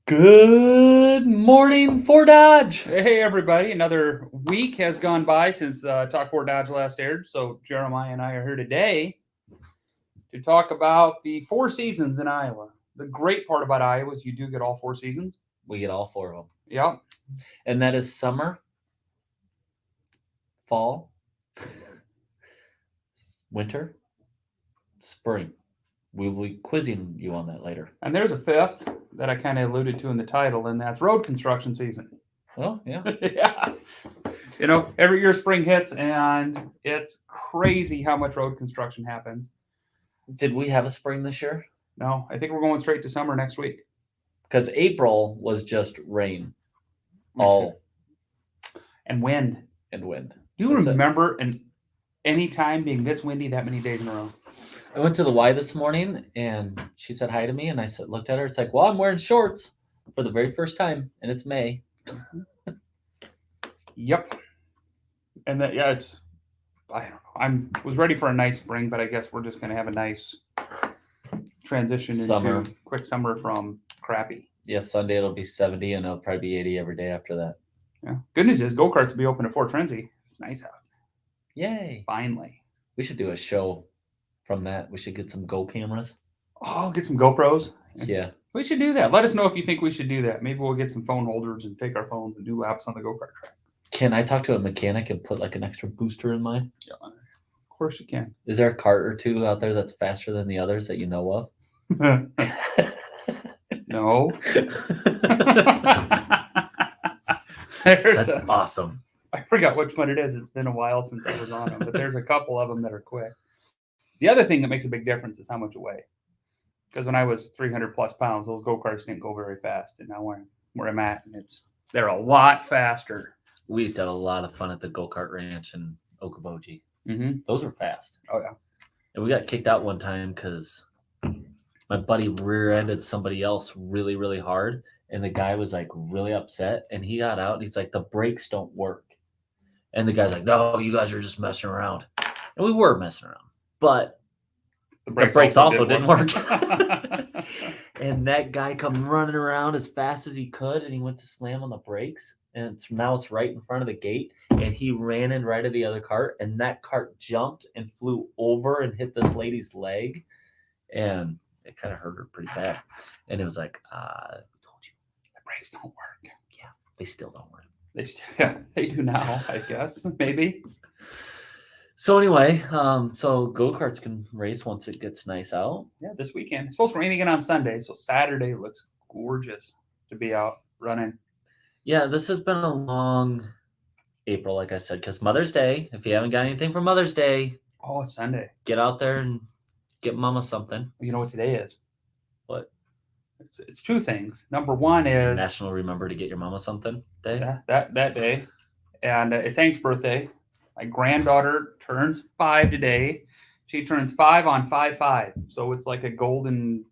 Good morning, Fort Dodge. Hey everybody, another week has gone by since Talk Fort Dodge last aired. So Jeremiah and I are here today to talk about the four seasons in Iowa. The great part about Iowa is you do get all four seasons. We get all four of them. Yep. And that is summer, fall, winter, spring. We will be quizzing you on that later. And there's a fifth that I kind of alluded to in the title, and that's road construction season. Oh, yeah. Yeah. You know, every year spring hits, and it's crazy how much road construction happens. Did we have a spring this year? No, I think we're going straight to summer next week. Because April was just rain. All and wind. and wind. Do you remember any time being this windy that many days in a row? I went to the Y this morning and she said hi to me and I looked at her. It's like, well, I'm wearing shorts for the very first time and it's May. Yep. And that, yeah, it's, I don't know. Was ready for a nice spring, but I guess we're just going to have a nice transition Summer. into quick summer from crappy. Yes, Sunday it'll be 70 and it'll probably be 80 every day after that. Yeah. Good news is go-karts will be open at Fort Frenzy. It's nice out. Yay. Finally. We should do a show from that. We should get some Go cameras. Oh, get some GoPros. Yeah. We should do that. Let us know if you think we should do that. Maybe we'll get some phone holders and take our phones and do laps on the go-kart track. Can I talk to a mechanic and put like an extra booster in mine? Yeah, of course you can. Is there a cart or two out there that's faster than the others that you know of? No. That's awesome. I forgot which one it is. It's been a while since I was on them, but there's a couple of them that are quick. The other thing that makes a big difference is how much you weigh. Because when I was 300 plus pounds, those go-karts didn't go very fast. And now where I'm at, and they're a lot faster. We used to have a lot of fun at the go-kart ranch in Okoboji. Mm-hmm. Those were fast. Oh, yeah. And we got kicked out one time because my buddy rear-ended somebody else really, really hard. And the guy was like really upset. And he got out and he's like, the brakes don't work. And the guy's like, no, you guys are just messing around. And we were messing around. But the brakes also didn't work. And that guy come running around as fast as he could. And he went to slam on the brakes. And now it's right in front of the gate. And he ran in right of the other cart. And that cart jumped and flew over and hit this lady's leg. And it kind of hurt her pretty bad. And it was like, we told you. The brakes don't work. Yeah, they still don't work. They do now, I guess. Maybe. So anyway, so go-karts can race once it gets nice out. Yeah, this weekend. It's supposed to rain again on Sunday, so Saturday looks gorgeous to be out running. Yeah, this has been a long April, like I said, because Mother's Day. If you haven't got anything for Mother's Day, oh, it's Sunday. Get out there and get Mama something. You know what today is? What? It's two things. Number one is National Remember to Get Your Mama Something Day. Yeah, that day, and it's Hank's birthday. My granddaughter turns 5 today. She turns 5 on 5/5, so it's like a golden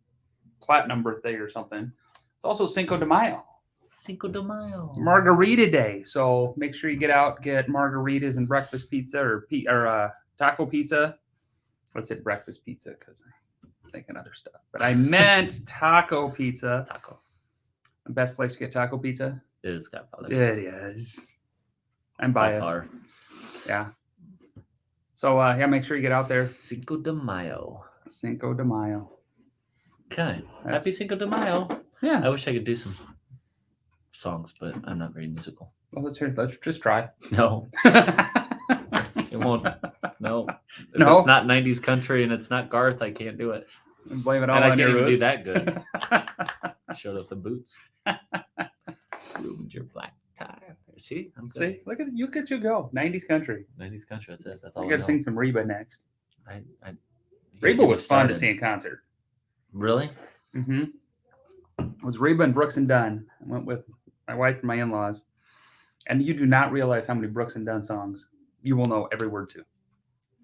platinum birthday or something. It's also Cinco de Mayo. Cinco de Mayo. It's Margarita Day, so make sure you get out, get margaritas and breakfast pizza or taco pizza. Let's say breakfast pizza because I'm thinking other stuff. But I meant taco pizza. Taco. The best place to get taco pizza? It is Godfather's. It is. I'm biased. By far. Yeah. So, yeah, make sure you get out there. Cinco de Mayo. Cinco de Mayo. Okay. Happy Cinco de Mayo. Yeah. I wish I could do some songs, but I'm not very musical. Well, let's just try. No. It won't. No. If No. it's not 90s country and it's not Garth, I can't do it. And blame it all And I on can't your even do roots. that good. Showed up in boots. Ruined your black tie. See? I'm good. See, look at you go. 90s country. 90s country, that's it. That's all You I got to know. sing some Reba next. You gotta Reba get was me fun to started. see in concert. Really? Mm-hmm. It was Reba and Brooks and Dunn. I went with my wife and my in-laws. And you do not realize how many Brooks and Dunn songs you will know every word to.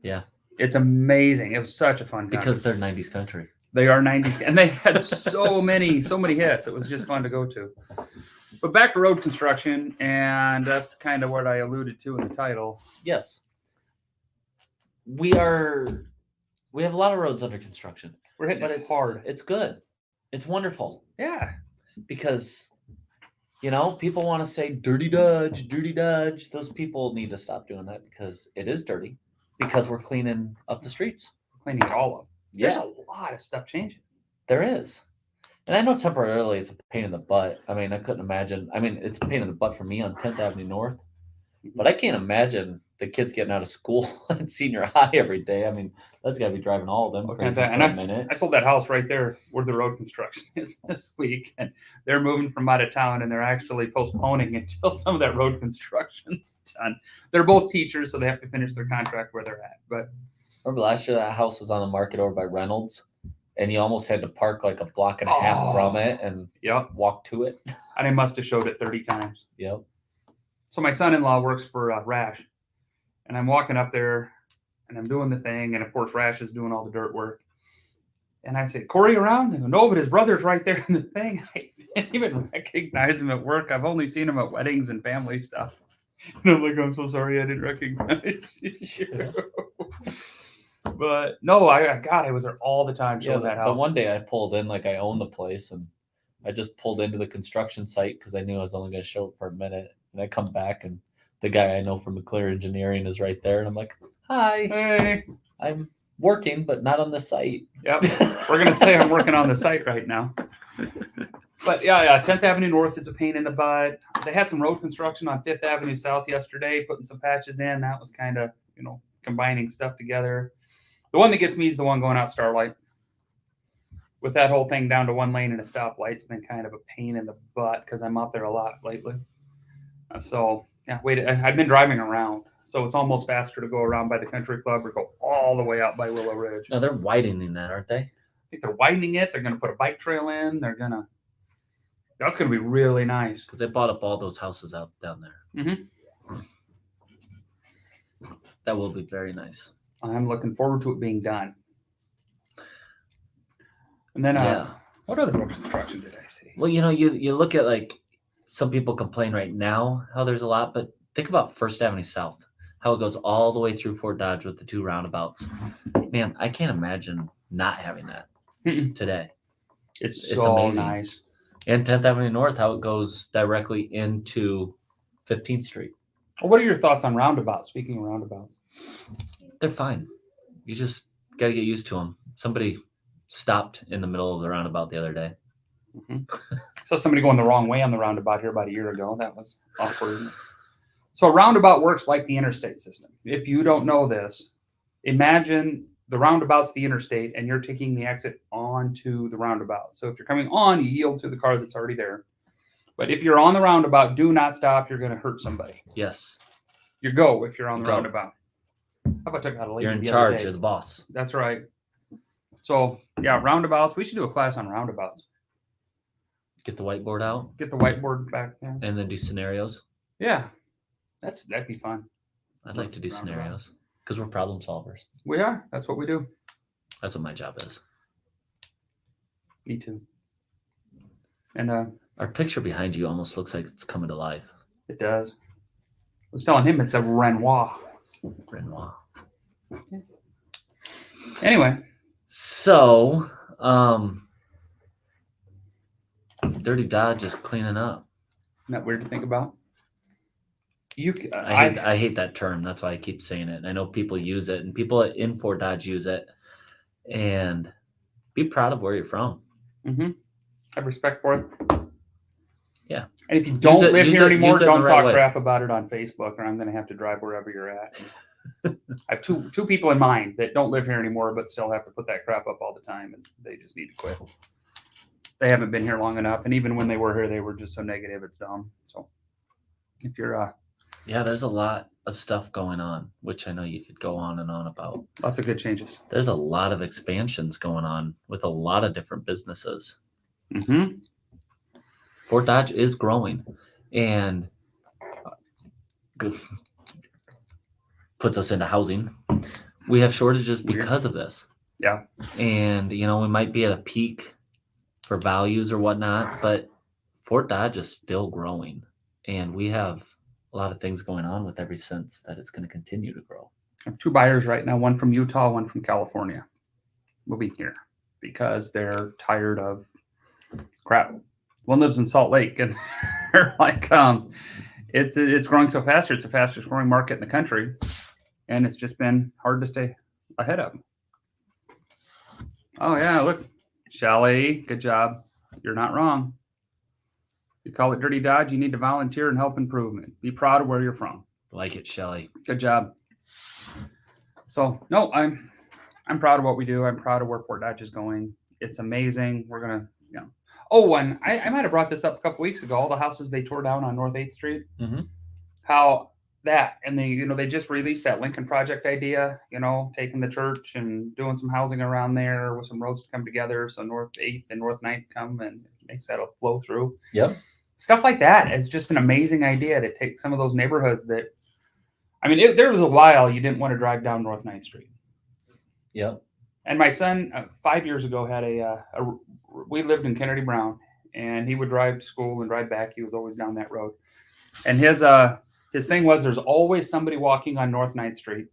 Yeah. It's amazing. It was such a fun concert. Because they're 90s country. They are 90s, and they had so many hits. It was just fun to go to. But back to road construction, and that's kind of what I alluded to in the title. Yes. We have a lot of roads under construction. We're hitting But it hard. It's good. It's wonderful. Yeah. because people want to say dirty Dodge, dirty Dodge. Those people need to stop doing that because it is dirty. Because we're cleaning up the streets. Cleaning it all up. There's Yeah, a lot of stuff changing. there is. And I know temporarily it's a pain in the butt. I mean, I couldn't imagine. I mean, it's a pain in the butt for me on 10th Avenue North, but I can't imagine the kids getting out of school at senior high every day. I mean, that's got to be driving all of them Okay, crazy for and a minute. I sold that house right there where the road construction is this week, and they're moving from out of town, and they're actually postponing until some of that road construction's done. They're both teachers, so they have to finish their contract where they're at. But Remember last year that house was on the market over by Reynolds, and you almost had to park like a block and a half from it and yep, walk to it. and I must have showed it 30 times. Yep. So my son-in-law works for Rash, and I'm walking up there, and I'm doing the thing, and of course Rash is doing all the dirt work. And I said, Corey around? And no, but his brother's right there in the thing. I didn't even recognize him at work. I've only seen him at weddings and family stuff. And I'm like, I'm so sorry I didn't recognize you. But no, I was there all the time showing that house. But one day I pulled in like I own the place, and I just pulled into the construction site because I knew I was only going to show it for a minute. And I come back, and the guy I know from McClure Engineering is right there, and I'm like, "Hi, Hey, I'm working, but not on the site." yep, we're gonna say I'm working on the site right now. But yeah, 10th Avenue North is a pain in the butt. They had some road construction on 5th Avenue South yesterday, putting some patches in. That was kind of, combining stuff together. The one that gets me is the one going out Starlight. With that whole thing down to one lane and a stoplight, it's been kind of a pain in the butt because I'm out there a lot lately. So yeah, I've been driving around. So it's almost faster to go around by the country club or go all the way out by Willow Ridge. No, they're widening that, aren't they? I think they're widening it. They're going to put a bike trail in. That's going to be really nice. Because they bought up all those houses out down there. Mm-hmm. That will be very nice. I'm looking forward to it being done. And then, Yeah. What other road construction did I see? Well, you look at like some people complain right now how there's a lot, but think about First Avenue South, how it goes all the way through Fort Dodge with the two roundabouts. Man, I can't imagine not having that today. It's It's so amazing. nice. And 10th Avenue North, how it goes directly into 15th Street. Well, what are your thoughts on roundabouts? Speaking of roundabouts. They're fine. You just got to get used to them. Somebody stopped in the middle of the roundabout the other day. Saw somebody going the wrong way on the roundabout here about a year ago. That was awkward. So a roundabout works like the interstate system. If you don't know this, imagine the roundabout's the interstate and you're taking the exit onto the roundabout. So if you're coming on, you yield to the car that's already there. But if you're on the roundabout, do not stop. You're going to hurt somebody. Yes. You go if you're on the Go. roundabout. How about took out a lady You're in the other charge. day? You're the boss. That's right. So yeah, roundabouts. We should do a class on roundabouts. Get the whiteboard out Get the whiteboard back there. and then do scenarios. Yeah, that'd be fun. I'd like to do Roundabout. scenarios because we're problem solvers. We are. That's what we do. That's what my job is. Me too. And Our picture behind you almost looks like it's coming to life. it does. I was telling him it's a Renoir. Renoir. Anyway, So, Dirty Dodge is cleaning up. isn't that weird to think about? I hate that term. That's why I keep saying it. And I know people use it, and people in Fort Dodge use it. And be proud of where you're from. have respect for it. Yeah. And if you don't live here anymore, use it in don't the right talk way. crap about it on Facebook, or I'm going to have to drive wherever you're at. I have two people in mind that don't live here anymore, but still have to put that crap up all the time, and they just need to quit. They haven't been here long enough, and even when they were here, they were just so negative. It's dumb. So if you're Yeah, there's a lot of stuff going on, which I know you could go on and on about. lots of good changes. There's a lot of expansions going on with a lot of different businesses. Mm-hmm. Fort Dodge is growing, and puts us into housing. We have shortages because of this. Yeah. And, we might be at a peak for values or whatnot, but Fort Dodge is still growing. And we have a lot of things going on with every sense that it's going to continue to grow. I have two buyers right now, one from Utah, one from California, moving here because they're tired of crap. one lives in Salt Lake, and they're like, it's growing so fast. It's the fastest growing market in the country, and it's just been hard to stay ahead of. Oh yeah, look, Shelly, good job. You're not wrong. You call it Dirty Dodge, you need to volunteer and help improvement. Be proud of where you're from. Like it, Shelly. Good job. So no, I'm proud of what we do. I'm proud of where Fort Dodge is going. It's amazing. We're gonna, Oh, and I might have brought this up a couple weeks ago. All the houses they tore down on North 8th Street. Mm-hmm. How that, and they just released that Lincoln Project idea. Taking the church and doing some housing around there with some roads to come together. So North 8th and North 9th come and makes that a flow through. Yep. Stuff like that. It's just an amazing idea to take some of those neighborhoods that, there was a while you didn't want to drive down North 9th Street. Yep. And my son, 5 years ago, had we lived in Kennedy Brown, and he would drive to school and drive back. He was always down that road. And his thing was there's always somebody walking on North 9th Street.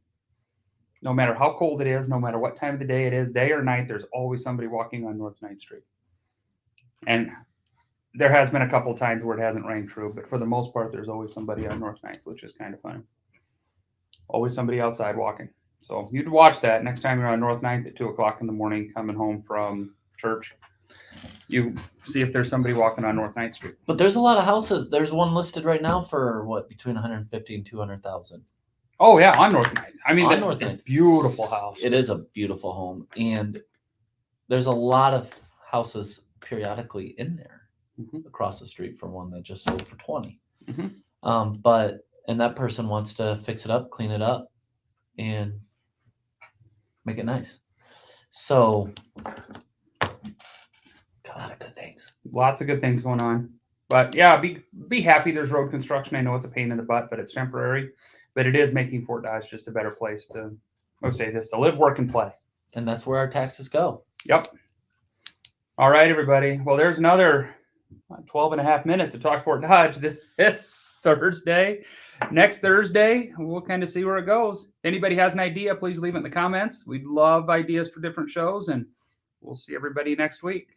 No matter how cold it is, no matter what time of the day it is, day or night, there's always somebody walking on North 9th Street. And there has been a couple of times where it hasn't rang true, but for the most part, there's always somebody on North 9th, which is kind of funny. Always somebody outside walking. So you'd watch that next time you're on North 9th at 2:00 in the morning coming home from church. You see if there's somebody walking on North 9th Street. But there's a lot of houses. There's one listed right now for between 150 and 200,000. Oh yeah, on North 9th. On North 9th. Beautiful house. It is a beautiful home, and there's a lot of houses periodically in there across the street from one that just sold for 20. And that person wants to fix it up, clean it up, and make it nice. So, a lot of good things. Lots of good things going on. But yeah, be happy there's road construction. I know it's a pain in the butt, but it's temporary. But it is making Fort Dodge just a better place to live, work, and play. And that's where our taxes go. Yep. All right, everybody. Well, there's another 12 and a half minutes to talk Fort Dodge this Thursday. Next Thursday, we'll kind of see where it goes. If anybody has an idea, please leave it in the comments. We'd love ideas for different shows, and we'll see everybody next week.